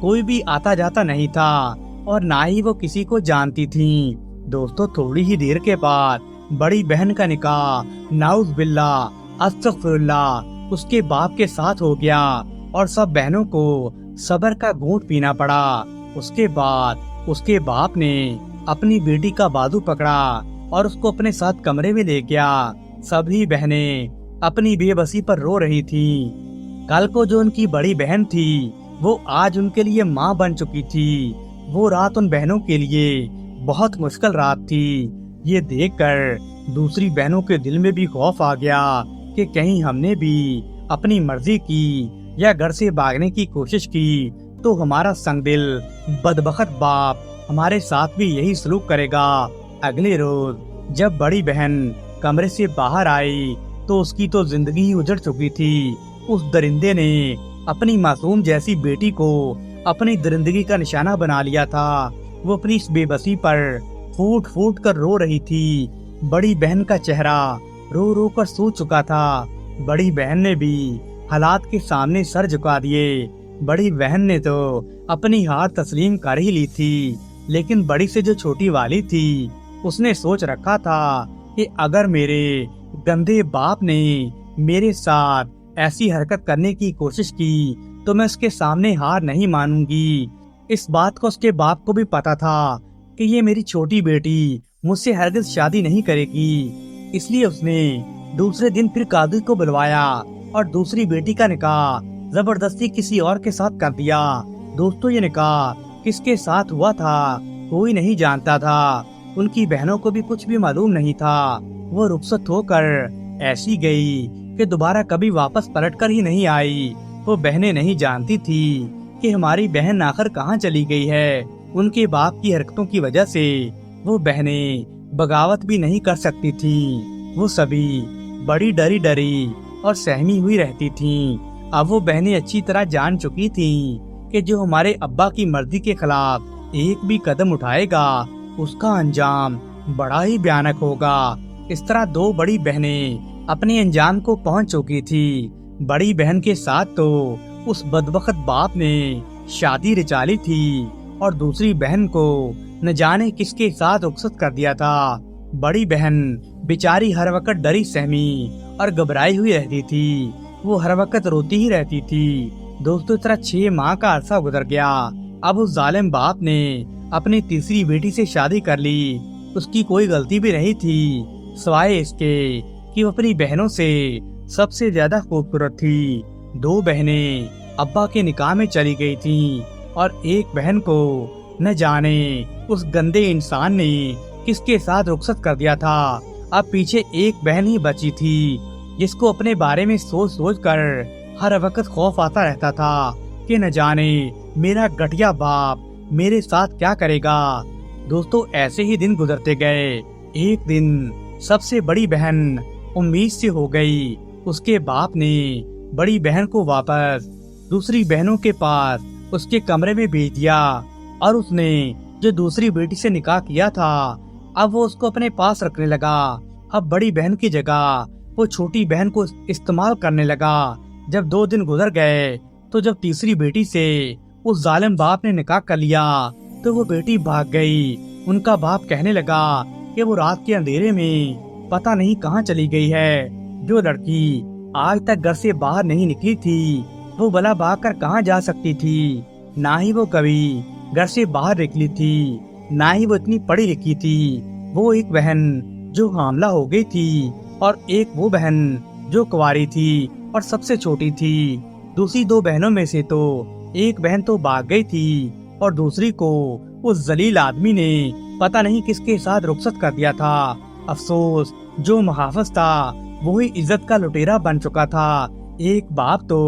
کوئی بھی آتا جاتا نہیں تھا اور نہ ہی وہ کسی کو جانتی تھیں۔ دوستو تھوڑی ہی دیر کے بعد بڑی بہن کا نکاح نعوذ باللہ استغفر اللہ اس کے باپ کے ساتھ ہو گیا اور سب بہنوں کو صبر کا گھونٹ پینا پڑا۔ اس کے بعد اس کے باپ نے اپنی بیٹی کا بازو پکڑا اور اس کو اپنے ساتھ کمرے میں لے گیا۔ سبھی بہنیں اپنی بے بسی پر رو رہی تھیں۔ کل کو جو ان کی بڑی بہن تھی وہ آج ان کے لیے ماں بن چکی تھی۔ وہ رات ان بہنوں کے لیے بہت مشکل رات تھی۔ یہ دیکھ کر دوسری بہنوں کے دل میں بھی خوف آ گیا کہ کہیں ہم نے بھی اپنی مرضی کی یا گھر سے بھاگنے کی کوشش کی تو ہمارا سنگ دل بدبخت باپ ہمارے ساتھ بھی یہی سلوک کرے گا۔ اگلے روز جب بڑی بہن کمرے سے باہر آئی تو اس کی تو زندگی ہی اجڑ چکی تھی۔ اس درندے نے اپنی معصوم جیسی بیٹی کو اپنی درندگی کا نشانہ بنا لیا تھا۔ وہ اپنی اس بے بسی پر پھوٹ پھوٹ کر رو رہی تھی۔ بڑی بہن کا چہرہ رو رو کر سوج چکا تھا۔ بڑی بہن نے بھی حالات کے سامنے سر جھکا دیے۔ بڑی بہن نے تو اپنی ہار تسلیم کر ہی لی تھی، لیکن بڑی سے جو چھوٹی والی تھی اس نے سوچ رکھا تھا کہ اگر میرے گندے باپ نے میرے ساتھ ایسی حرکت کرنے کی کوشش کی تو میں اس کے سامنے ہار نہیں مانوں گی۔ اس بات کو اس کے باپ کو بھی پتا تھا کہ یہ میری چھوٹی بیٹی مجھ سے ہرگز شادی نہیں کرے گی۔ اس لیے اس نے دوسرے دن پھر قاضی کو بلوایا اور دوسری بیٹی کا نکاح زبردستی کسی اور کے ساتھ کر دیا۔ دوستو یہ نکاح کس کے ساتھ ہوا تھا کوئی نہیں جانتا تھا۔ ان کی بہنوں کو بھی کچھ بھی معلوم نہیں تھا۔ وہ رخصت ہو کر ایسی گئی کہ دوبارہ کبھی واپس پلٹ کر ہی نہیں آئی۔ وہ بہنیں نہیں جانتی تھی کہ ہماری بہن آخر کہاں چلی گئی ہے۔ ان کے باپ کی حرکتوں کی وجہ سے وہ بہنیں بغاوت بھی نہیں کر سکتی تھیں۔ وہ سبھی بڑی ڈری ڈری اور سہمی ہوئی رہتی تھیں۔ اب وہ بہنیں اچھی طرح جان چکی تھیں کہ جو ہمارے ابا کی مرضی کے خلاف ایک بھی قدم اٹھائے گا اس کا انجام بڑا ہی بھیانک ہوگا۔ اس طرح دو بڑی بہنیں اپنے انجام کو پہنچ چکی تھی۔ بڑی بہن کے ساتھ تو اس بدبخت باپ نے شادی رچا لی تھی اور دوسری بہن کو نہ جانے کس کے ساتھ رخصت کر دیا تھا۔ بڑی بہن بیچاری ہر وقت ڈری سہمی اور گھبرائی ہوئی رہتی تھی۔ وہ ہر وقت روتی ہی رہتی تھی۔ دوستو اس طرح 6 ماہ کا عرصہ گزر گیا۔ اب اس ظالم باپ نے اپنی تیسری بیٹی سے شادی کر لی۔ اس کی کوئی غلطی بھی نہیں تھی سوائے اس کے کہ وہ اپنی بہنوں سے سب سے زیادہ خوبصورت تھی۔ 2 بہنیں ابا کے نکاح میں چلی گئی تھیں اور ایک بہن کو نہ جانے اس گندے انسان نے کس کے ساتھ رخصت کر دیا تھا۔ اب پیچھے ایک بہن ہی بچی تھی جس کو اپنے بارے میں سوچ سوچ کر ہر وقت خوف آتا رہتا تھا کہ نہ جانے میرا گھٹیا باپ میرے ساتھ کیا کرے گا۔ دوستو ایسے ہی دن گزرتے گئے۔ ایک دن سب سے بڑی بہن امید سے ہو گئی۔ اس کے باپ نے بڑی بہن کو واپس دوسری بہنوں کے پاس اس کے کمرے میں بھیج دیا اور اس نے جو دوسری بیٹی سے نکاح کیا تھا اب وہ اس کو اپنے پاس رکھنے لگا۔ اب بڑی بہن کی جگہ وہ چھوٹی بہن کو استعمال کرنے لگا۔ جب 2 دن گزر گئے تو جب تیسری بیٹی سے اس ظالم باپ نے نکاح کر لیا تو وہ بیٹی بھاگ گئی۔ ان کا باپ کہنے لگا کہ وہ رات کے اندھیرے میں پتہ نہیں کہاں چلی گئی ہے۔ جو لڑکی آج تک گھر سے باہر نہیں نکلی تھی وہ بلا بھاگ کر کہاں جا سکتی تھی۔ نہ ہی وہ کبھی گھر سے باہر نکلی تھی، نہ ہی وہ اتنی پڑھی لکھی تھی۔ وہ ایک بہن جو حاملہ ہو گئی تھی اور ایک وہ بہن جو کنواری تھی اور سب سے چھوٹی تھی۔ دوسری 2 بہنوں میں سے تو ایک بہن تو بھاگ گئی تھی اور دوسری کو اس ذلیل آدمی نے پتہ نہیں کس کے ساتھ رخصت کر دیا تھا۔ افسوس جو محافظ تھا وہی عزت کا لٹیرا بن چکا تھا۔ ایک باپ تو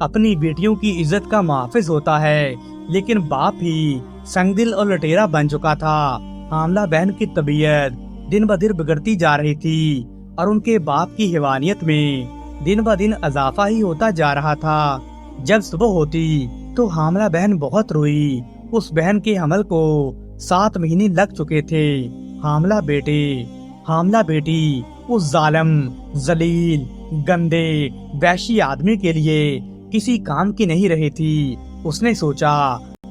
اپنی بیٹیوں کی عزت کا محافظ ہوتا ہے، لیکن باپ ہی سنگ دل اور لٹیرا بن چکا تھا۔ حاملہ بہن کی طبیعت دن بدن بگڑتی جا رہی تھی اور ان کے باپ کی حیوانیت میں دن بدن اضافہ ہی ہوتا جا رہا تھا۔ جب صبح ہوتی تو حاملہ بہن بہت روئی۔ اس بہن کے حمل کو 7 مہینے لگ چکے تھے۔ حاملہ بیٹی اس ظالم، ذلیل، گندے، وحشی آدمی کے لیے کسی کام کی نہیں رہی تھی۔ اس نے سوچا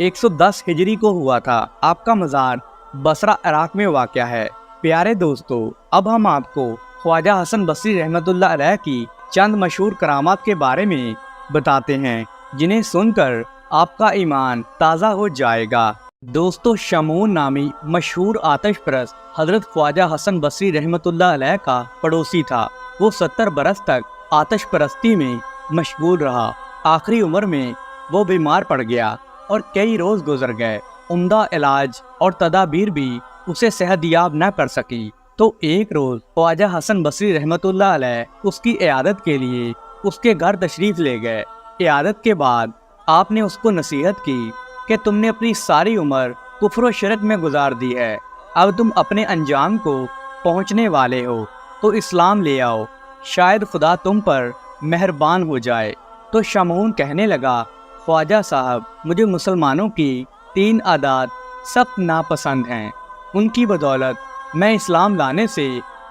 110 ہجری کو ہوا تھا۔ آپ کا مزار بصرہ عراق میں واقع ہے۔ پیارے دوستو، اب ہم آپ کو خواجہ حسن بصری رحمۃ اللہ علیہ کی چند مشہور کرامات کے بارے میں بتاتے ہیں، جنہیں سن کر آپ کا ایمان تازہ ہو جائے گا۔ دوستو، شمعون نامی مشہور آتش پرست حضرت خواجہ حسن بصری رحمۃ اللہ علیہ کا پڑوسی تھا۔ وہ 70 برس تک آتش پرستی میں مشغول رہا۔ آخری عمر میں وہ بیمار پڑ گیا اور کئی روز گزر گئے۔ عمدہ علاج اور تدابیر بھی اسے صحت یاب نہ کر سکی۔ تو ایک روز خواجہ حسن بصری رحمۃ اللہ علیہ اس کی عیادت کے لیے اس کے گھر تشریف لے گئے۔ عیادت کے بعد آپ نے اس کو نصیحت کی کہ تم نے اپنی ساری عمر کفر و شرک میں گزار دی ہے، اب تم اپنے انجام کو پہنچنے والے ہو تو اسلام لے آؤ، شاید خدا تم پر مہربان ہو جائے۔ تو شمعون کہنے لگا، خواجہ صاحب، مجھے مسلمانوں کی 3 عادات سخت ناپسند ہیں، ان کی بدولت میں اسلام لانے سے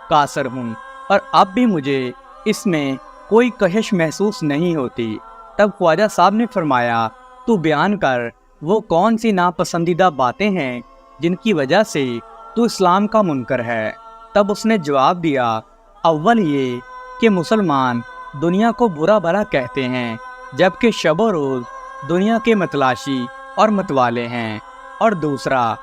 قاصر ہوں اور اب بھی مجھے اس میں کوئی کشش محسوس نہیں ہوتی۔ تب خواجہ صاحب نے فرمایا، تو بیان کر وہ کون سی ناپسندیدہ باتیں ہیں جن کی وجہ سے تو اسلام کا منکر ہے۔ تب اس نے جواب دیا، اول یہ کہ مسلمان دنیا کو برا بھلا کہتے ہیں، جبکہ شب و روز دنیا کے متلاشی اور متوالے ہیں، اور دوسرا،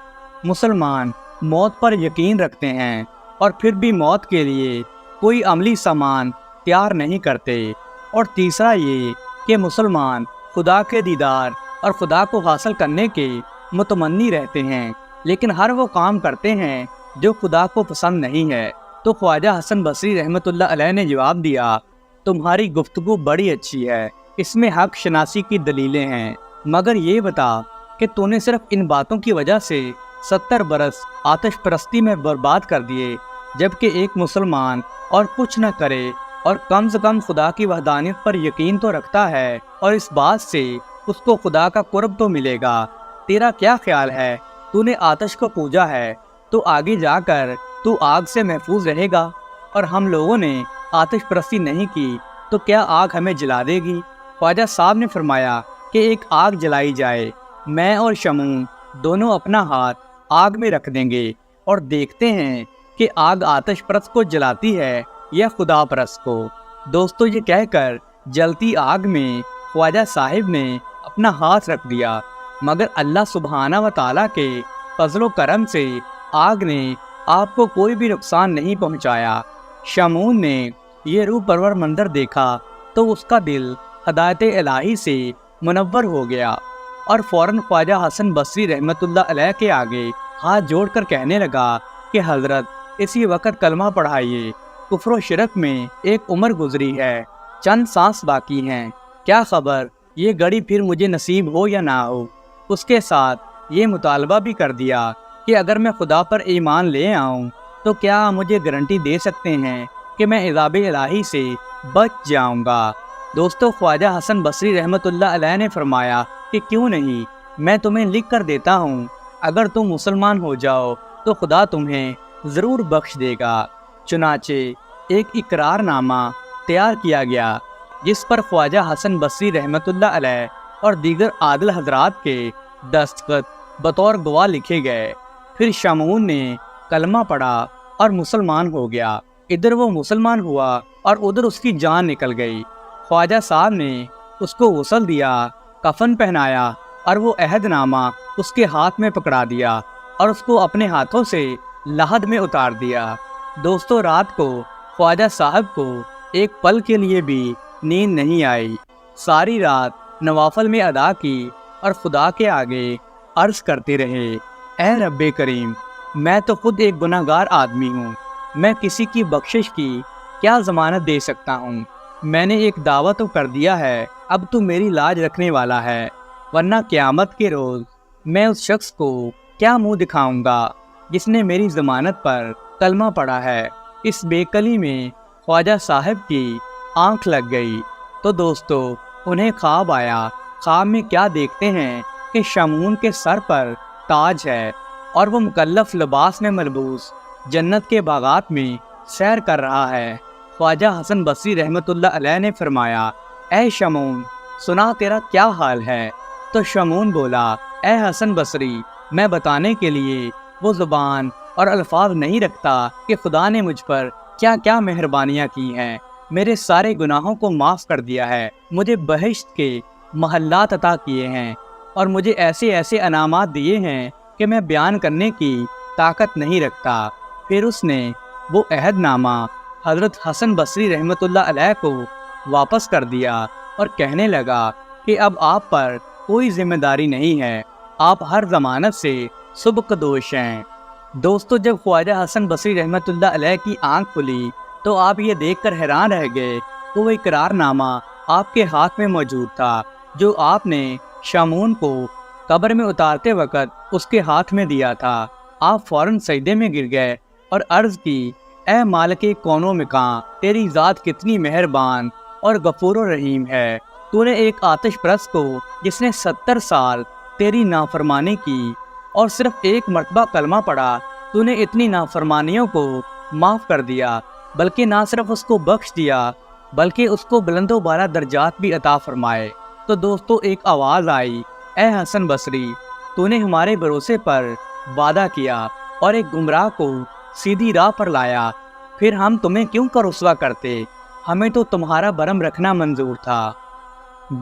مسلمان موت پر یقین رکھتے ہیں اور پھر بھی موت کے لیے کوئی عملی سامان تیار نہیں کرتے، اور تیسرا یہ کہ مسلمان خدا کے دیدار اور خدا کو حاصل کرنے کے متمنی رہتے ہیں، لیکن ہر وہ کام کرتے ہیں جو خدا کو پسند نہیں ہے۔ تو خواجہ حسن بصری رحمۃ اللہ علیہ نے جواب دیا، تمہاری گفتگو بڑی اچھی ہے، اس میں حق شناسی کی دلیلیں ہیں، مگر یہ بتا کہ تو نے صرف ان باتوں کی وجہ سے 70 برس آتش پرستی میں برباد کر دیے، جبکہ ایک مسلمان اور کچھ نہ کرے اور کم سے کم خدا کی وحدانیت پر یقین تو رکھتا ہے، اور اس بات سے اس کو خدا کا قرب تو ملے گا۔ تیرا کیا خیال ہے؟ تو نے آتش کو پوجا ہے تو آگے جا کر تو آگ سے محفوظ رہے گا، اور ہم لوگوں نے آتش پرستی نہیں کی تو کیا آگ ہمیں جلا دے گی؟ خواجہ صاحب نے فرمایا کہ ایک آگ جلائی جائے، میں اور شمعون دونوں اپنا ہاتھ آگ میں رکھ دیں گے اور دیکھتے ہیں کہ آگ آتش پرست کو جلاتی ہے یا خدا پرست کو۔ دوستو، یہ کہہ کر جلتی آگ میں خواجہ صاحب نے اپنا ہاتھ رکھ دیا، مگر اللہ سبحانہ و تعالیٰ کے فضل و کرم سے آگ نے آپ کو کوئی بھی نقصان نہیں پہنچایا۔ شمعون نے یہ روح پرور منظر دیکھا تو اس کا دل ہدایت الہی سے منور ہو گیا، اور فوراً خواجہ حسن بصری رحمۃ اللہ علیہ کے آگے ہاتھ جوڑ کر کہنے لگا کہ حضرت اسی وقت کلمہ پڑھائیے، کفر و شرک میں ایک عمر گزری ہے، چند سانس باقی ہیں، کیا خبر یہ گھڑی پھر مجھے نصیب ہو یا نہ ہو۔ اس کے ساتھ یہ مطالبہ بھی کر دیا کہ اگر میں خدا پر ایمان لے آؤں تو کیا مجھے گارنٹی دے سکتے ہیں کہ میں عذاب الہی سے بچ جاؤں گا۔ دوستو، خواجہ حسن بصری رحمۃ اللہ علیہ نے فرمایا کہ کیوں نہیں، میں تمہیں لکھ کر دیتا ہوں، اگر تم مسلمان ہو جاؤ تو خدا تمہیں ضرور بخش دے گا۔ چنانچہ ایک اقرار نامہ تیار کیا گیا جس پر خواجہ حسن بصری رحمۃ اللہ علیہ اور دیگر عادل حضرات کے دستخط بطور گواہ لکھے گئے۔ پھر شمعون نے کلمہ پڑھا اور مسلمان ہو گیا۔ ادھر وہ مسلمان ہوا اور ادھر اس کی جان نکل گئی۔ خواجہ صاحب نے اس کو غسل دیا، کفن پہنایا اور وہ عہد نامہ اس کے ہاتھ میں پکڑا دیا اور اس کو اپنے ہاتھوں سے لحد میں اتار دیا۔ دوستو، رات کو خواجہ صاحب کو ایک پل کے لیے بھی نیند نہیں آئی، ساری رات نوافل میں ادا کی اور خدا کے آگے عرض کرتے رہے، اے رب کریم، میں تو خود ایک گناہگار آدمی ہوں، میں کسی کی بخشش کی کیا ضمانت دے سکتا ہوں؟ میں نے ایک دعویٰ تو کر دیا ہے، اب تو میری لاج رکھنے والا ہے، ورنہ قیامت کے روز میں اس شخص کو کیا منہ دکھاؤں گا جس نے میری ضمانت پر کلمہ پڑھا ہے۔ اس بے کلی میں خواجہ صاحب کی آنکھ لگ گئی تو دوستو انہیں خواب آیا۔ خواب میں کیا دیکھتے ہیں کہ شمعون کے سر پر تاج ہے اور وہ مکلف لباس میں ملبوس جنت کے باغات میں سیر کر رہا ہے۔ خواجہ حسن بصری رحمۃ اللہ علیہ نے فرمایا، اے شمعون، سنا تیرا کیا حال ہے؟ تو شمعون بولا، اے حسن بصری، میں بتانے کے لیے وہ زبان اور الفاظ نہیں رکھتا کہ خدا نے مجھ پر کیا کیا مہربانیاں کی ہیں، میرے سارے گناہوں کو معاف کر دیا ہے، مجھے بہشت کے محلات عطا کیے ہیں اور مجھے ایسے ایسے انعامات دیے ہیں کہ میں بیان کرنے کی طاقت نہیں رکھتا۔ پھر اس نے وہ عہد نامہ حضرت حسن بصری رحمۃ اللہ علیہ کو واپس کر دیا اور کہنے لگا کہ اب آپ پر کوئی ذمہ داری نہیں ہے، آپ ہر ضمانت سے سبکدوش ہیں۔ دوستو، جب خواجہ حسن بصری رحمۃ اللہ علیہ کی آنکھ کھلی تو آپ یہ دیکھ کر حیران رہ گئے کہ وہ اقرار نامہ آپ کے ہاتھ میں موجود تھا جو آپ نے شامون کو قبر میں اتارتے وقت اس کے ہاتھ میں دیا تھا۔ آپ فوراً سجدے میں گر گئے اور عرض کی، اے مالک کون و مکان، تیری ذات کتنی مہربان اور غفور و رحیم ہے۔ تو نے ایک آتش پرست کو جس نے 70 سال تیری نافرمانی کی اور صرف ایک مرتبہ کلمہ پڑھا، تو نے اتنی نافرمانیوں کو معاف کر دیا، بلکہ نہ صرف اس کو بخش دیا بلکہ اس کو بلند و بالا درجات بھی عطا فرمائے۔ تو دوستو، ایک آواز آئی، اے حسن بصری، تو نے ہمارے بھروسے پر وعدہ کیا اور ایک گمراہ کو سیدھی راہ پر لایا، پھر ہم تمہیں کیوں کر رسوا کرتے، ہمیں تو تمہارا برم رکھنا منظور تھا۔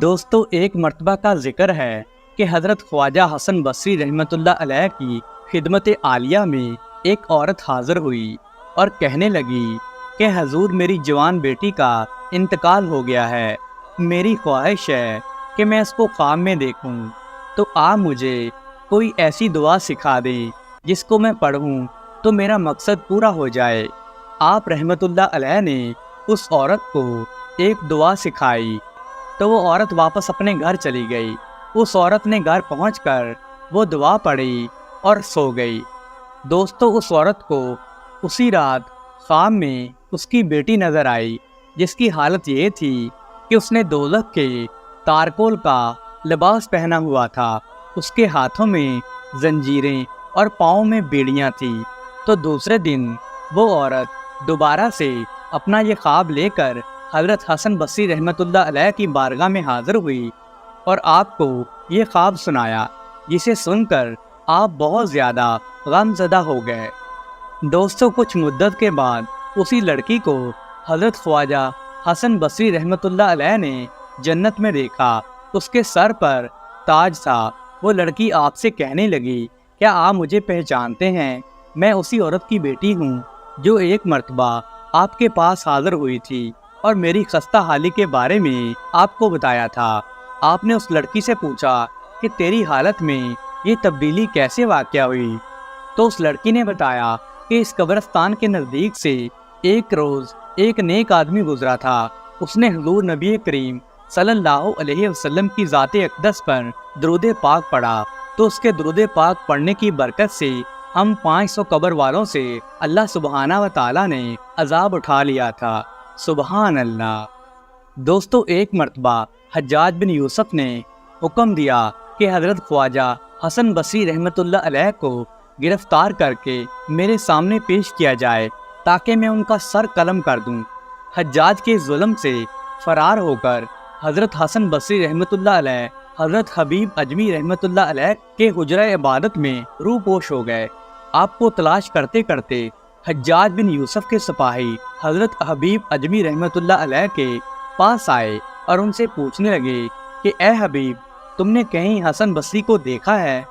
دوستو، ایک مرتبہ کا ذکر ہے کہ حضرت خواجہ حسن بصری رحمۃ اللہ علیہ کی خدمت عالیہ میں ایک عورت حاضر ہوئی اور کہنے لگی کہ حضور، میری جوان بیٹی کا انتقال ہو گیا ہے، میری خواہش ہے کہ میں اس کو خواب میں دیکھوں، تو آپ مجھے کوئی ایسی دعا سکھا دیں جس کو میں پڑھوں تو میرا مقصد پورا ہو جائے۔ آپ رحمۃ اللہ علیہ نے اس عورت کو ایک دعا سکھائی تو وہ عورت واپس اپنے گھر چلی گئی۔ اس عورت نے گھر پہنچ کر وہ دعا پڑھی اور سو گئی۔ دوستو، اس عورت کو اسی رات خواب میں اس کی بیٹی نظر آئی، جس کی حالت یہ تھی کہ اس نے دوزخ کے تارکول کا لباس پہنا ہوا تھا، اس کے ہاتھوں میں زنجیریں اور پاؤں میں بیڑیاں تھیں۔ تو دوسرے دن وہ عورت دوبارہ سے اپنا یہ خواب لے کر حضرت حسن بصری رحمۃ اللہ علیہ کی بارگاہ میں حاضر ہوئی اور آپ کو یہ خواب سنایا، جسے سن کر آپ بہت زیادہ غم زدہ ہو گئے۔ دوستو، کچھ مدت کے بعد اسی لڑکی کو حضرت خواجہ حسن بصری رحمۃ اللہ علیہ نے جنت میں دیکھا، اس کے سر پر تاج تھا۔ وہ لڑکی آپ سے کہنے لگی، کیا آپ مجھے پہچانتے ہیں؟ میں اسی عورت کی بیٹی ہوں جو ایک مرتبہ آپ کے پاس حاضر ہوئی تھی اور میری خستہ حالی کے بارے میں آپ کو بتایا تھا۔ آپ نے اس لڑکی سے پوچھا کہ تیری حالت میں یہ تبدیلی کیسے واقع ہوئی؟ تو اس لڑکی نے بتایا کہ اس قبرستان کے نزدیک سے ایک روز ایک نیک آدمی گزرا تھا، اس نے حضور نبی کریم صلی اللہ علیہ وسلم کی ذات اقدس پر درود پاک پڑھا، تو اس کے درود پاک پڑھنے کی برکت سے ہم 500 قبر والوں سے اللہ سبحانہ و تعالیٰ نے عذاب اٹھا لیا تھا۔ سبحان اللہ۔ دوستو، ایک مرتبہ حجاج بن یوسف نے حکم دیا کہ حضرت خواجہ حسن بصری رحمۃ اللہ علیہ کو گرفتار کر کے میرے سامنے پیش کیا جائے تاکہ میں ان کا سر قلم کر دوں۔ حجاج کے ظلم سے فرار ہو کر حضرت حسن بصری رحمۃ اللہ علیہ حضرت حبیب اجمی رحمۃ اللہ علیہ کے حجرہ عبادت میں روح پوش ہو گئے۔ آپ کو تلاش کرتے کرتے حجاج بن یوسف کے سپاہی حضرت حبیب اجمی رحمۃ اللہ علیہ کے پاس آئے اور ان سے پوچھنے لگے کہ اے حبیب، تم نے کہیں حسن بصری کو دیکھا ہے؟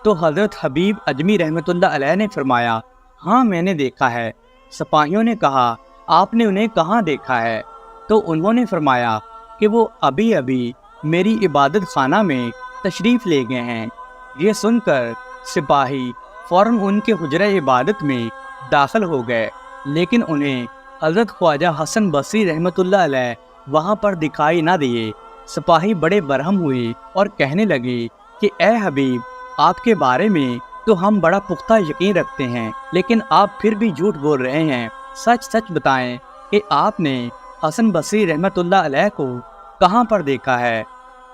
تو حضرت حبیب اجمی رحمۃ اللہ علیہ نے فرمایا، ہاں میں نے دیکھا ہے۔ سپاہیوں نے کہا، آپ نے انہیں کہاں دیکھا ہے؟ تو انہوں نے فرمایا کہ وہ ابھی ابھی میری عبادت خانہ میں تشریف لے گئے ہیں۔ یہ سن کر سپاہی فوراً ان کے حجرہ عبادت میں داخل ہو گئے، لیکن انہیں حضرت خواجہ حسن بصری رحمۃ اللہ علیہ وہاں پر دکھائی نہ دیے۔ سپاہی بڑے برہم ہوئے اور کہنے لگے کہ اے حبیب، آپ کے بارے میں تو ہم بڑا پختہ یقین رکھتے ہیں، لیکن آپ پھر بھی جھوٹ بول رہے ہیں، سچ سچ بتائیں کہ آپ نے حسن بصری رحمۃ اللہ علیہ کو کہاں پر دیکھا ہے؟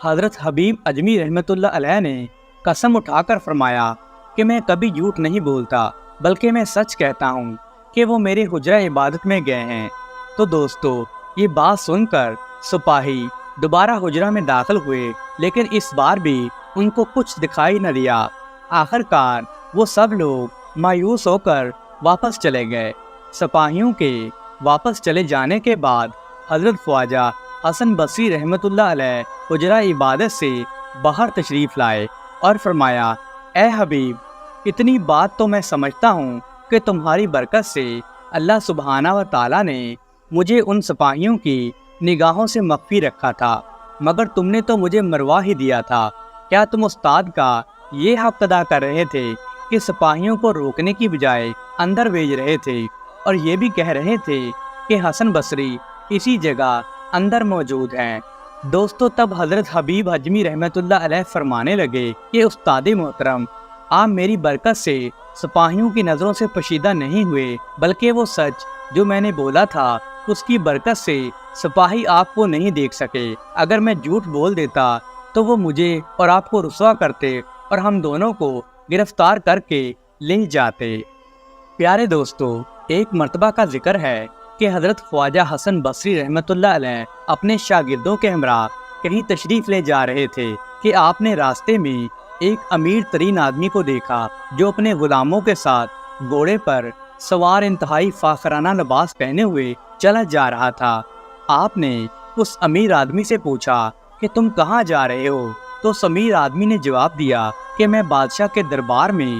حضرت حبیب اجمی رحمۃ اللہ علیہ نے قسم اٹھا کر فرمایا کہ میں کبھی جھوٹ نہیں بولتا، بلکہ میں سچ کہتا ہوں کہ وہ میرے حجرہ عبادت میں گئے ہیں۔ تو دوستو، یہ بات سن کر سپاہی دوبارہ حجرہ میں داخل ہوئے، لیکن اس بار بھی ان کو کچھ دکھائی نہ دیا۔ آخر کار وہ سب لوگ مایوس ہو کر واپس چلے گئے۔ سپاہیوں کے واپس چلے جانے کے بعد حضرت خواجہ حسن بصری رحمۃ اللہ علیہ حجرہ عبادت سے باہر تشریف لائے اور فرمایا، اے حبیب، اتنی بات تو میں سمجھتا ہوں کہ تمہاری برکت سے اللہ سبحانہ و تعالیٰ نے مجھے ان سپاہیوں کی نگاہوں سے مخفی رکھا تھا، مگر تم نے تو مجھے مروا ہی دیا تھا۔ کیا تم استاد کا یہ حق ادا کر رہے تھے کہ سپاہیوں کو روکنے کی بجائے اندر بھیج رہے تھے، اور یہ بھی کہہ رہے تھے کہ حسن بصری اسی جگہ اندر موجود ہیں؟ دوستو، تب حضرت حبیب حجمی رحمۃ اللہ علیہ فرمانے لگے کہ استاد محترم، آپ میری برکت سے سپاہیوں کی نظروں سے پوشیدہ نہیں ہوئے، بلکہ وہ سچ جو میں نے بولا تھا اس کی برکت سے سپاہی آپ کو نہیں دیکھ سکے۔ اگر میں جھوٹ بول دیتا تو وہ مجھے اور آپ کو رسوا کرتے اور ہم دونوں کو گرفتار کر کے لے جاتے۔ پیارے دوستو، ایک مرتبہ کا ذکر ہے کہ حضرت خواجہ حسن بصری رحمۃ اللہ علیہ اپنے شاگردوں کے ہمراہ کہیں تشریف لے جا رہے تھے کہ آپ نے راستے میں ایک امیر ترین آدمی کو دیکھا جو اپنے غلاموں کے ساتھ گھوڑے پر سوار انتہائی فاخرانہ لباس پہنے ہوئے چلا جا رہا تھا۔ آپ نے اس امیر آدمی سے پوچھا کہ تم کہاں جا رہے ہو؟ تو اس امیر آدمی نے جواب دیا کہ میں بادشاہ کے دربار میں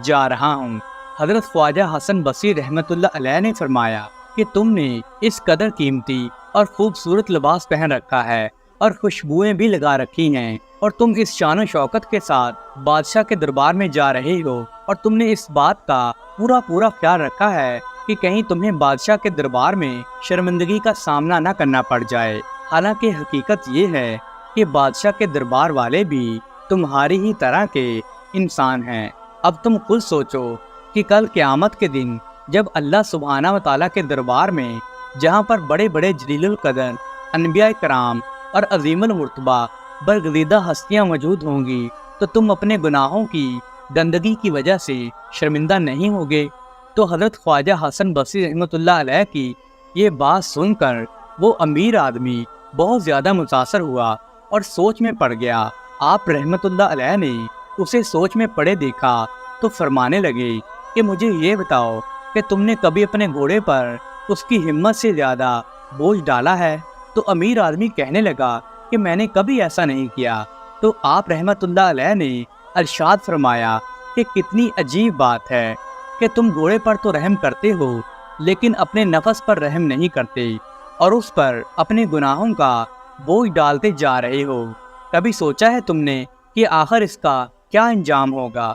جا رہا ہوں۔ حضرت خواجہ حسن بصری رحمۃ اللہ علیہ نے فرمایا کہ تم نے اس قدر قیمتی اور خوبصورت لباس پہن رکھا ہے اور خوشبوئیں بھی لگا رکھی ہیں، اور تم اس شان و شوکت کے ساتھ بادشاہ کے دربار میں جا رہے ہو، اور تم نے اس بات کا پورا خیال رکھا ہے کہ کہیں تمہیں بادشاہ کے دربار میں شرمندگی کا سامنا نہ کرنا پڑ جائے۔ حالانکہ حقیقت یہ ہے کہ بادشاہ کے دربار والے بھی تمہاری ہی طرح کے انسان ہیں۔ اب تم خود سوچو کہ کل قیامت کے دن جب اللہ سبحانہ و تعالیٰ کے دربار میں، جہاں پر بڑے بڑے جلیل القدر انبیاء کرام اور عظیم المرتبہ برگزیدہ ہستیاں موجود ہوں گی، تو تم اپنے گناہوں کی گندگی کی وجہ سے شرمندہ نہیں ہوگے؟ تو حضرت خواجہ حسن بصری رحمۃ اللہ علیہ کی یہ بات سن کر وہ امیر آدمی بہت زیادہ متاثر ہوا اور سوچ میں پڑ گیا۔ آپ رحمۃ اللہ علیہ نے اسے سوچ میں پڑے دیکھا تو فرمانے لگے کہ مجھے یہ بتاؤ کہ تم نے کبھی اپنے گھوڑے پر اس کی ہمت سے زیادہ بوجھ ڈالا ہے؟ تو امیر آدمی کہنے لگا کہ میں نے کبھی ایسا نہیں کیا۔ تو آپ رحمۃ اللہ علیہ نے ارشاد فرمایا کہ کتنی عجیب بات ہے کہ تم گھوڑے پر تو رحم کرتے ہو لیکن اپنے نفس پر رحم نہیں کرتے، اور اس پر اپنے گناہوں کا بوجھ ڈالتے جا رہے ہو۔ کبھی سوچا ہے تم نے کہ آخر اس کا کیا انجام ہوگا؟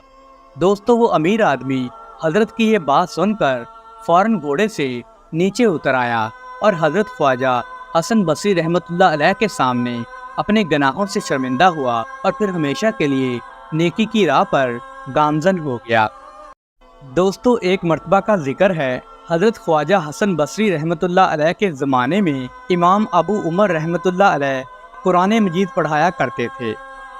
دوستو، وہ امیر آدمی حضرت کی یہ بات سن کر فوراً گھوڑے سے نیچے اتر آیا اور حضرت خواجہ حسن بصری رحمۃ اللہ علیہ کے سامنے اپنے گناہوں سے شرمندہ ہوا اور پھر ہمیشہ کے لیے نیکی کی راہ پر گامزن ہو گیا۔ دوستو، ایک مرتبہ کا ذکر ہے حضرت خواجہ حسن بصری رحمۃ اللہ علیہ کے زمانے میں امام ابو عمر رحمۃ اللہ علیہ قرآن مجید پڑھایا کرتے تھے۔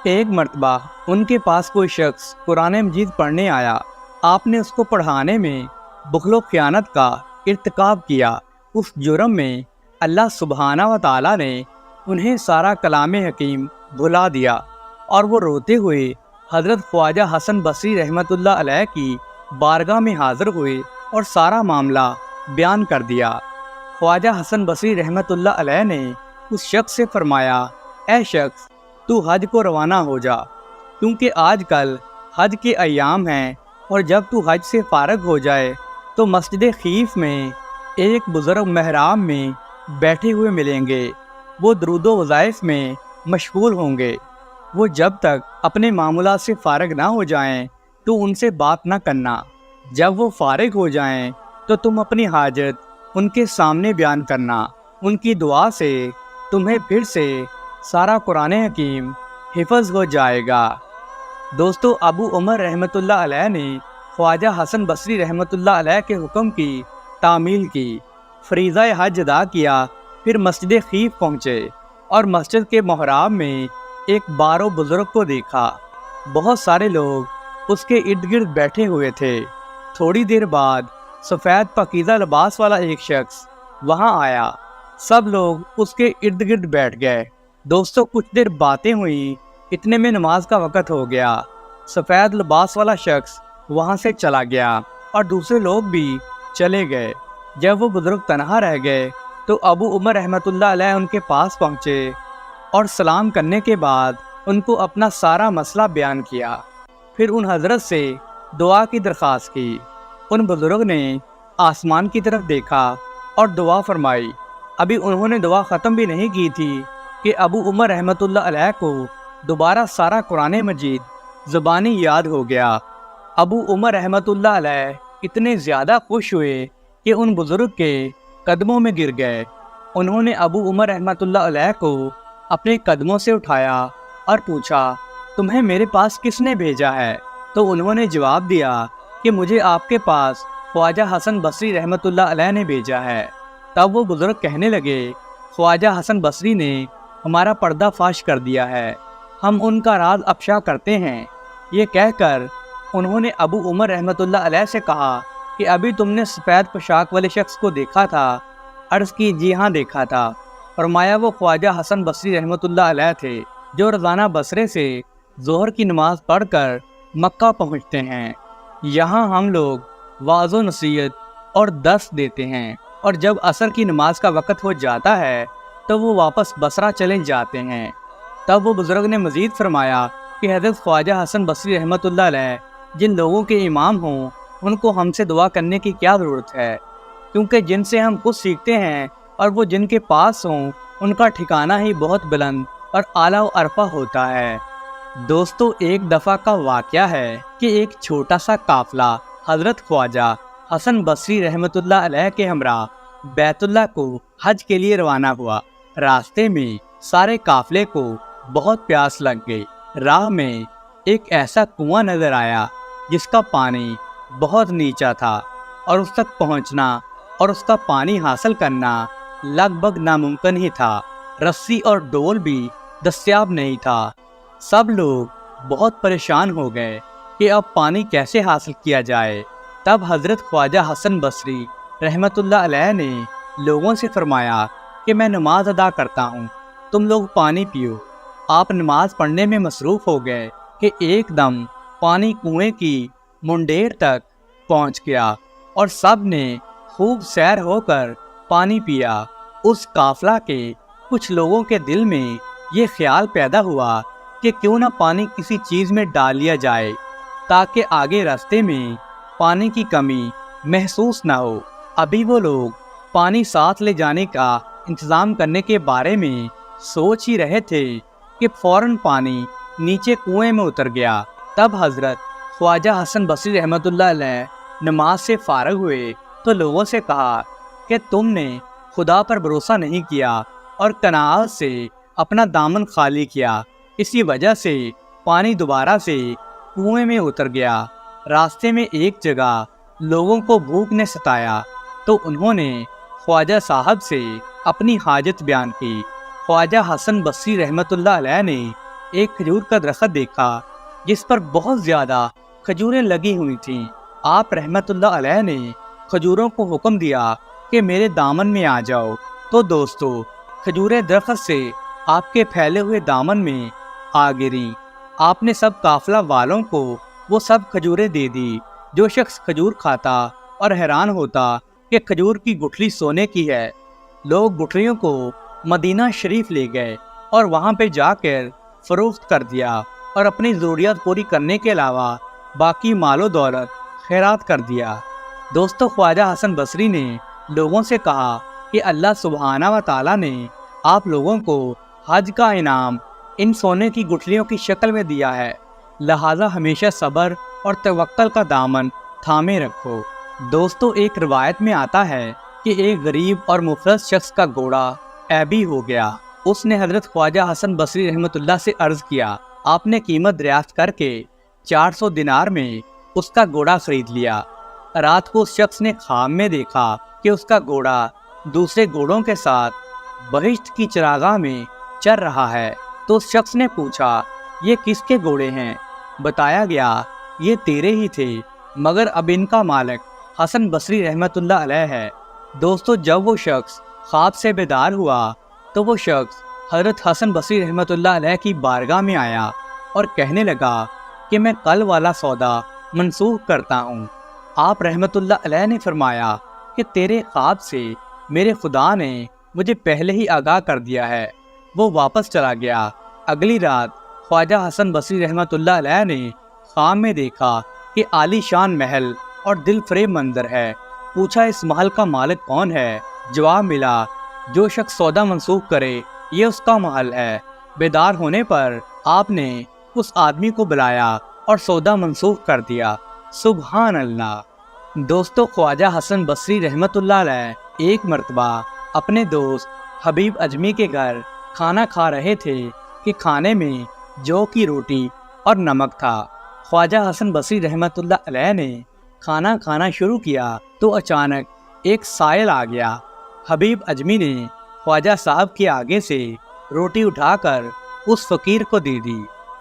ایک مرتبہ ان کے پاس کوئی شخص قرآن مجید پڑھنے آیا۔ آپ نے اس کو پڑھانے میں بخل و خیانت کا ارتکاب کیا۔ اس جرم میں اللہ سبحانہ و تعالیٰ نے انہیں سارا کلام حکیم بھلا دیا، اور وہ روتے ہوئے حضرت خواجہ حسن بصری رحمۃ اللہ علیہ کی بارگاہ میں حاضر ہوئے اور سارا معاملہ بیان کر دیا۔ خواجہ حسن بصری رحمۃ اللہ علیہ نے اس شخص سے فرمایا، اے شخص، تو حج کو روانہ ہو جا، کیونکہ آج کل حج کے ایام ہیں، اور جب تو حج سے فارغ ہو جائے تو مسجد خیف میں ایک بزرگ محراب میں بیٹھے ہوئے ملیں گے۔ وہ درود و وظائف میں مشغول ہوں گے۔ وہ جب تک اپنے معاملات سے فارغ نہ ہو جائیں تو ان سے بات نہ کرنا۔ جب وہ فارغ ہو جائیں تو تم اپنی حاجت ان کے سامنے بیان کرنا۔ ان کی دعا سے تمہیں پھر سے سارا قرآن حکیم حفظ ہو جائے گا۔ دوستو، ابو عمر رحمۃ اللہ علیہ نے خواجہ حسن بصری رحمۃ اللہ علیہ کے حکم کی تعمیل کی، فریضہ حج ادا کیا، پھر مسجد خیف پہنچے اور مسجد کے محراب میں ایک بارو بزرگ کو دیکھا۔ بہت سارے لوگ اس کے ارد گرد بیٹھے ہوئے تھے۔ تھوڑی دیر بعد سفید پاکیزہ لباس والا ایک شخص وہاں آیا۔ سب لوگ اس کے ارد گرد بیٹھ گئے۔ دوستو، کچھ دیر باتیں ہوئیں اتنے میں نماز کا وقت ہو گیا۔ سفید لباس والا شخص وہاں سے چلا گیا اور دوسرے لوگ بھی چلے گئے۔ جب وہ بزرگ تنہا رہ گئے تو ابو عمر رحمۃ اللہ علیہ ان کے پاس پہنچے اور سلام کرنے کے بعد ان کو اپنا سارا مسئلہ بیان کیا۔ پھر ان حضرت سے دعا کی درخواست کی۔ ان بزرگ نے آسمان کی طرف دیکھا اور دعا فرمائی۔ ابھی انہوں نے دعا ختم بھی نہیں کی تھی کہ ابو عمر رحمۃ اللہ علیہ کو دوبارہ سارا قرآن مجید زبانی یاد ہو گیا۔ ابو عمر رحمۃ اللہ علیہ اتنے زیادہ خوش ہوئے کہ ان بزرگ کے قدموں میں گر گئے۔ انہوں نے ابو عمر رحمۃ اللہ علیہ کو اپنے قدموں سے اٹھایا اور پوچھا، تمہیں میرے پاس کس نے بھیجا ہے؟ تو انہوں نے جواب دیا کہ مجھے آپ کے پاس خواجہ حسن بصری رحمۃ اللہ علیہ نے بھیجا ہے۔ تب وہ بزرگ کہنے لگے، خواجہ حسن بصری نے ہمارا پردہ فاش کر دیا ہے، ہم ان کا راز افشا کرتے ہیں۔ یہ کہہ کر انہوں نے ابو عمر رحمۃ اللہ علیہ سے کہا کہ ابھی تم نے سفید پوشاک والے شخص کو دیکھا تھا؟ عرض کی، جی ہاں دیکھا تھا۔ فرمایا، وہ خواجہ حسن بصری رحمۃ اللہ علیہ تھے جو روزانہ بصرے سے ظہر کی نماز پڑھ کر مکہ پہنچتے ہیں۔ یہاں ہم لوگ واعظ و نصیحت اور درس دیتے ہیں، اور جب عصر کی نماز کا وقت ہو جاتا ہے تو وہ واپس بصرہ چلے جاتے ہیں۔ تب وہ بزرگ نے مزید فرمایا کہ حضرت خواجہ حسن بصری رحمۃ اللہ علیہ جن لوگوں کے امام ہوں ان کو ہم سے دعا کرنے کی کیا ضرورت ہے، کیونکہ جن سے ہم خود سیکھتے ہیں اور وہ جن کے پاس ہوں ان کا ٹھکانہ ہی بہت بلند اور اعلیٰ و عرفہ ہوتا ہے۔ دوستو، ایک دفعہ کا واقعہ ہے کہ ایک چھوٹا سا قافلہ حضرت خواجہ حسن بصری رحمۃ اللہ علیہ کے ہمراہ بیت اللہ کو حج کے لیے روانہ ہوا۔ راستے میں سارے قافلے کو بہت پیاس لگ گئی۔ راہ میں ایک ایسا کنواں نظر آیا جس کا پانی بہت نیچا تھا اور اس تک پہنچنا اور اس کا پانی حاصل کرنا لگ بھگ ناممکن ہی تھا۔ رسی اور ڈول بھی دستیاب نہیں تھا۔ سب لوگ بہت پریشان ہو گئے کہ اب پانی کیسے حاصل کیا جائے۔ تب حضرت خواجہ حسن بصری رحمۃ اللہ علیہ نے لوگوں سے فرمایا کہ میں نماز ادا کرتا ہوں، تم لوگ پانی پیو۔ آپ نماز پڑھنے میں مصروف ہو گئے کہ ایک دم پانی کنویں کی منڈیر تک پہنچ گیا اور سب نے خوب سیر ہو کر پانی پیا۔ اس قافلہ کے کچھ لوگوں کے دل میں یہ خیال پیدا ہوا کہ کیوں نہ پانی کسی چیز میں ڈال لیا جائے تاکہ آگے راستے میں پانی کی کمی محسوس نہ ہو۔ ابھی وہ لوگ پانی ساتھ لے جانے کا انتظام کرنے کے بارے میں سوچ ہی رہے تھے کہ فوراً پانی نیچے کنویں میں اتر گیا۔ تب حضرت خواجہ حسن بصری رحمۃ اللہ علیہ نماز سے فارغ ہوئے تو لوگوں سے کہا کہ تم نے خدا پر بھروسہ نہیں کیا اور قناعت سے اپنا دامن خالی کیا، اسی وجہ سے پانی دوبارہ سے کنویں میں اتر گیا۔ راستے میں ایک جگہ لوگوں کو بھوک نے ستایا تو انہوں نے خواجہ صاحب سے اپنی حاجت بیان کی۔ خواجہ حسن بصری رحمۃ اللہ علیہ نے ایک کھجور کا درخت دیکھا جس پر بہت زیادہ کھجوریں لگی ہوئی تھیں۔ آپ رحمۃ اللہ علیہ نے کھجوروں کو حکم دیا کہ میرے دامن میں آ جاؤ۔ تو دوستو، کھجوریں درخت سے آپ کے پھیلے ہوئے دامن میں آ گریں۔ آپ نے سب قافلہ والوں کو وہ سب کھجوریں دے دی۔ جو شخص کھجور کھاتا اور حیران ہوتا کہ کھجور کی گٹھلی سونے کی ہے، لوگ گٹھلیوں کو مدینہ شریف لے گئے اور وہاں پہ جا کر فروخت کر دیا اور اپنی ضروریات پوری کرنے کے علاوہ باقی مال و دولت خیرات کر دیا۔ دوستو، خواجہ حسن بصری نے لوگوں سے کہا کہ اللہ سبحانہ و تعالیٰ نے آپ لوگوں کو حج کا انعام ان سونے کی گٹھلیوں کی شکل میں دیا ہے، لہٰذا ہمیشہ صبر اور توکل کا دامن تھامے رکھو۔ دوستو، ایک روایت میں آتا ہے کہ ایک غریب اور مفلس شخص کا گھوڑا عیبی ہو گیا۔ اس نے حضرت خواجہ حسن بصری رحمۃ اللہ سے عرض کیا۔ آپ نے قیمت دریافت کر کے 400 دینار میں اس کا گھوڑا خرید لیا۔ رات کو اس شخص نے خواب میں دیکھا کہ اس کا گھوڑا دوسرے گھوڑوں کے ساتھ بہشت کی چراگاہ میں چر رہا ہے۔ تو اس شخص نے پوچھا، یہ کس کے گھوڑے ہیں؟ بتایا گیا، یہ تیرے ہی تھے، مگر اب ان کا مالک حسن بصری رحمۃ اللہ علیہ ہے۔ دوستو، جب وہ شخص خواب سے بیدار ہوا تو وہ شخص حضرت حسن بصری رحمۃ اللہ علیہ کی بارگاہ میں آیا اور کہنے لگا کہ میں کل والا سودا منسوخ کرتا ہوں۔ آپ رحمۃ اللہ علیہ نے فرمایا کہ تیرے خواب سے میرے خدا نے مجھے پہلے ہی آگاہ کر دیا ہے۔ وہ واپس چلا گیا۔ اگلی رات خواجہ حسن بصری رحمۃ اللہ علیہ نے خواب میں دیکھا کہ عالی شان محل اور دل فریب منظر ہے۔ پوچھا اس محل کا مالک کون ہے؟ جواب ملا جو شخص سودا منسوخ کرے یہ اس کا محل ہے۔ بیدار ہونے پر آپ نے اس آدمی کو بلایا اور سودا منسوخ کر دیا۔ سبحان اللہ۔ دوستو، خواجہ حسن بصری رحمۃ اللہ علیہ ایک مرتبہ اپنے دوست حبیب اجمی کے گھر کھانا کھا رہے تھے کہ کھانے میں جو کی روٹی اور نمک تھا۔ خواجہ حسن بصری رحمۃ اللہ علیہ نے کھانا کھانا شروع کیا تو اچانک ایک سائل آ گیا۔ حبیب اجمی نے خواجہ صاحب کے آگے سے روٹی اٹھا کر اس فقیر کو دے دی۔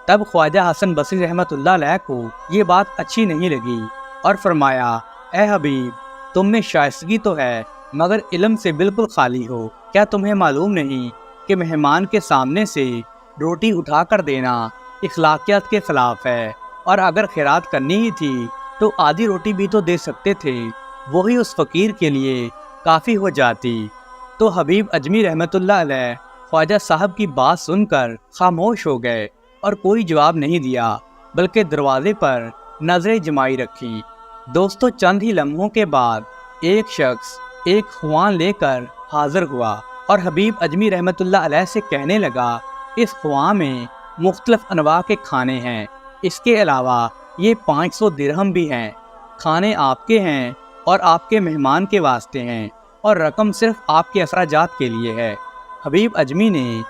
تب خواجہ حسن بصری رحمۃ اللہ علیہ کو یہ بات اچھی نہیں لگی اور فرمایا، اے حبیب، تم میں شائستگی تو ہے مگر علم سے بالکل خالی ہو۔ کیا تمہیں معلوم نہیں کہ مہمان کے سامنے سے روٹی اٹھا کر دینا اخلاقیات کے خلاف ہے، اور اگر خیرات کرنی ہی تھی تو آدھی روٹی بھی تو دے سکتے تھے، وہی اس فقیر کے لیے کافی ہو جاتی۔ تو حبیب اجمی رحمۃ اللہ علیہ خواجہ صاحب کی بات سن کر خاموش ہو گئے اور کوئی جواب نہیں دیا، بلکہ دروازے پر نظریں جمائی رکھی۔ دوستو، چند ہی لمحوں کے بعد ایک شخص ایک خوان لے کر حاضر ہوا اور حبیب اجمی رحمۃ اللہ علیہ سے کہنے لگا، اس خوان میں مختلف انواع کے کھانے ہیں، اس کے علاوہ یہ 500 درہم بھی ہیں۔ کھانے آپ کے ہیں اور آپ کے مہمان کے واسطے ہیں، اور رقم صرف آپ کے اخراجات کے لیے ہے۔ حبیب اجمی نے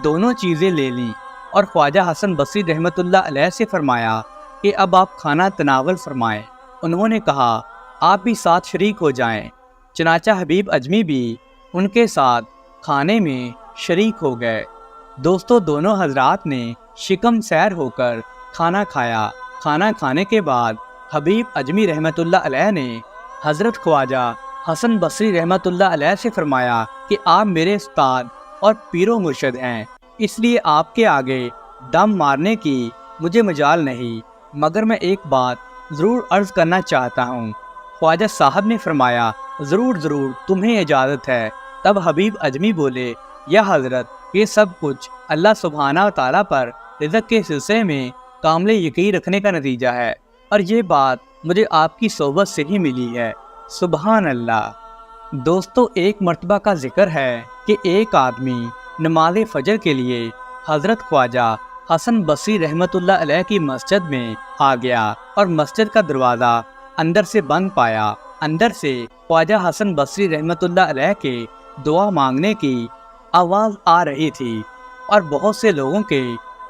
دونوں چیزیں لے لیں اور خواجہ حسن بصری رحمۃ اللہ علیہ سے فرمایا کہ اب آپ کھانا تناول فرمائیں۔ انہوں نے کہا، آپ بھی ساتھ شریک ہو جائیں۔ چنانچہ حبیب اجمی بھی ان کے ساتھ کھانے میں شریک ہو گئے۔ دوستو، دونوں حضرات نے شکم سیر ہو کر کھانا کھایا۔ کھانا کھانے کے بعد حبیب اجمی رحمۃ اللہ علیہ نے حضرت خواجہ حسن بصری رحمۃ اللہ علیہ سے فرمایا کہ آپ میرے استاد اور پیر و مرشد ہیں، اس لیے آپ کے آگے دم مارنے کی مجھے مجال نہیں، مگر میں ایک بات ضرور عرض کرنا چاہتا ہوں۔ خواجہ صاحب نے فرمایا، ضرور ضرور، تمہیں اجازت ہے۔ تب حبیب اجمی بولے، یا حضرت، یہ سب کچھ اللہ سبحانہ و تعالیٰ پر رزق کے سلسلے میں کامل یقین رکھنے کا نتیجہ ہے، اور یہ بات مجھے آپ کی صحبت سے ہی ملی ہے۔ سبحان اللہ۔ دوستو، ایک مرتبہ کا ذکر ہے کہ ایک آدمی نماز فجر کے لیے حضرت خواجہ حسن بصری رحمۃ اللہ علیہ کی مسجد میں آ گیا اور مسجد کا دروازہ اندر سے بند پایا۔ اندر سے خواجہ حسن بصری رحمۃ اللہ علیہ کے دعا مانگنے کی آواز آ رہی تھی، اور بہت سے لوگوں کے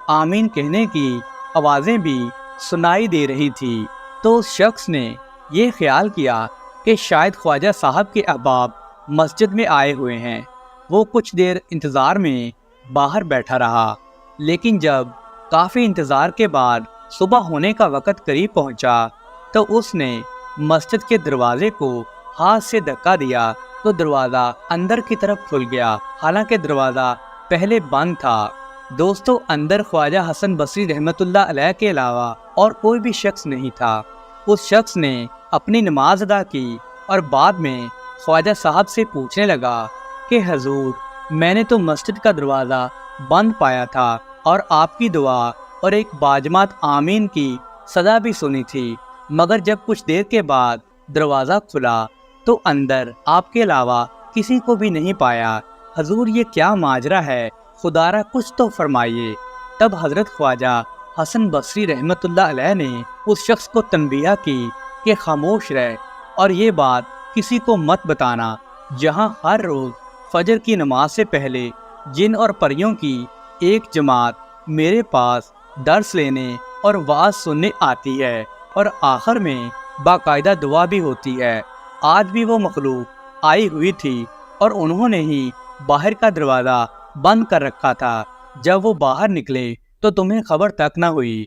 آمین کہنے کی آوازیں بھی سنائی دے رہی تھی۔ تو اس شخص نے یہ خیال کیا کہ شاید خواجہ صاحب کے احباب مسجد میں آئے ہوئے ہیں۔ وہ کچھ دیر انتظار میں باہر بیٹھا رہا، لیکن جب کافی انتظار کے بعد صبح ہونے کا وقت قریب پہنچا تو اس نے مسجد کے دروازے کو ہاتھ سے دھکا دیا تو دروازہ اندر کی طرف کھل گیا، حالانکہ دروازہ پہلے بند تھا۔ دوستو، اندر خواجہ حسن بصری رحمۃ اللہ علیہ کے علاوہ اور کوئی بھی شخص نہیں تھا۔ اس شخص نے اپنی نماز ادا کی اور بعد میں خواجہ صاحب سے پوچھنے لگا کہ حضور، میں نے تو مسجد کا دروازہ بند پایا تھا اور آپ کی دعا اور ایک باجماعت آمین کی صدا بھی سنی تھی، مگر جب کچھ دیر کے بعد دروازہ کھلا تو اندر آپ کے علاوہ کسی کو بھی نہیں پایا۔ حضور، یہ کیا ماجرا ہے؟ خدا را کچھ تو فرمائیے۔ تب حضرت خواجہ حسن بصری رحمۃ اللہ علیہ نے اس شخص کو تنبیہ کی کہ خاموش رہ اور یہ بات کسی کو مت بتانا۔ جہاں ہر روز فجر کی نماز سے پہلے جن اور پریوں کی ایک جماعت میرے پاس درس لینے اور وعظ سننے آتی ہے اور آخر میں باقاعدہ دعا بھی ہوتی ہے، آج بھی وہ مخلوق آئی ہوئی تھی اور انہوں نے ہی باہر کا دروازہ بند کر رکھا تھا۔ جب وہ باہر نکلے تو تمہیں خبر تک نہ ہوئی۔